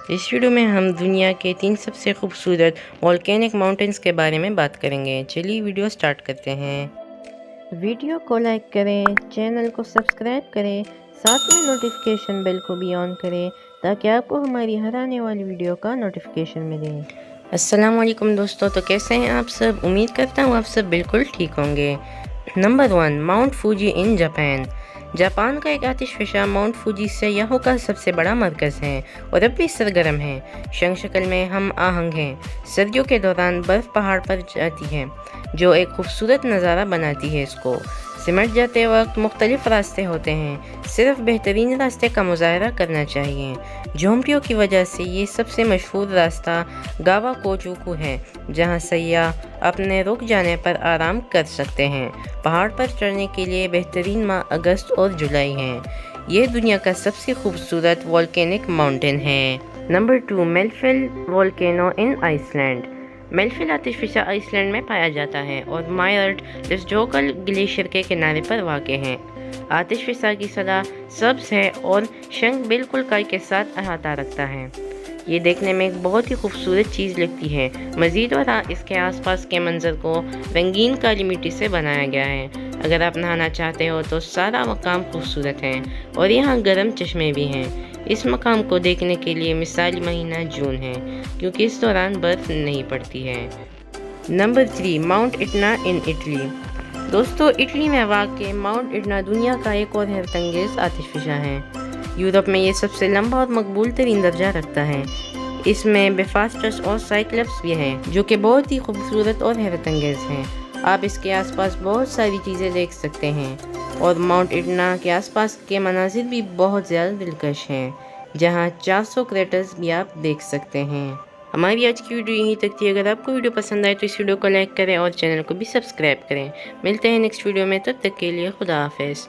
اس video میں ہم دنیا کے 3 سب سے خوبصورت والکینک ماؤنٹینز کے بارے میں بات کریں گے۔ چلیے ویڈیو سٹارٹ کرتے ہیں۔ ویڈیو کو لائک کریں، چینل کو سبسکرائب کریں، ساتھ میں نوٹیفیکیشن بیل کو بھی آن کریں تاکہ آپ کو ہماری ہر آنے والی ویڈیو کا نوٹیفیکیشن ملے۔ السلام علیکم دوستو، تو کیسے ہیں آپ سب؟ امید کرتا ہوں آپ سب بالکل ٹھیک ہوں گے۔ نمبر 1، ماؤنٹ فوجی ان جاپان۔ جاپان کا ایک آتش فشاں ماؤنٹ فوجی سیاحوں کا سب سے بڑا مرکز ہے اور اب بھی سرگرم ہے۔ شنگ شکل میں ہم آہنگ ہے۔ سردیوں کے دوران برف پہاڑ پر جاتی ہے جو ایک خوبصورت نظارہ بناتی ہے۔ اس کو سمٹ جاتے وقت مختلف راستے ہوتے ہیں، صرف بہترین راستے کا مظاہرہ کرنا چاہیے۔ جھونپڑیوں کی وجہ سے یہ سب سے مشہور راستہ گاوا کوچوکو ہے، جہاں سیاح اپنے رک جانے پر آرام کر سکتے ہیں۔ پہاڑ پر چڑھنے کے لیے بہترین ماہ اگست اور جولائی ہیں۔ یہ دنیا کا سب سے خوبصورت والکینک ماؤنٹین ہے۔ نمبر 2، میلفیل والکینو ان آئس لینڈ۔ میلفیل آتش فشاں آئس لینڈ میں پایا جاتا ہے اور مائرٹ لسجوکل گلیشیئر کے کنارے پر واقع ہے۔ آتش فشاں کی سطح سبز ہے اور شنگ بالکل کائی کے ساتھ احاطہ رکھتا ہے۔ یہ دیکھنے میں ایک بہت ہی خوبصورت چیز لگتی ہے۔ مزید برآں اس کے آس پاس کے منظر کو رنگین کالی مٹی سے بنایا گیا ہے۔ اگر آپ نہانا چاہتے ہو تو سارا مقام خوبصورت ہے اور یہاں گرم چشمے بھی ہیں۔ اس مقام کو دیکھنے کے لیے مثالی مہینہ جون ہے، کیونکہ اس دوران برف نہیں پڑتی ہے۔ Number 3، Mount ایٹنا in Italy. دوستو، اٹلی میں واقع ماؤنٹ ایٹنا دنیا کا ایک اور حیرت انگیز آتش فشاں ہے۔ یورپ میں یہ سب سے لمبا اور مقبول ترین درجہ رکھتا ہے۔ اس میں بیفاسٹس اور سائکلپس بھی ہیں جو کہ بہت ہی خوبصورت اور حیرت انگیز ہیں۔ آپ اس کے آس پاس بہت ساری چیزیں دیکھ سکتے ہیں اور ماؤنٹ ایٹنا کے آس پاس کے مناظر بھی بہت زیادہ دلکش ہیں، جہاں 400 کریٹرز بھی آپ دیکھ سکتے ہیں۔ ہماری آج کی ویڈیو یہیں تک تھی۔ اگر آپ کو ویڈیو پسند آئے تو اس ویڈیو کو لائک کریں اور چینل کو بھی سبسکرائب کریں۔ ملتے ہیں نیکسٹ ویڈیو میں، تب تک کے لیے خدا حافظ۔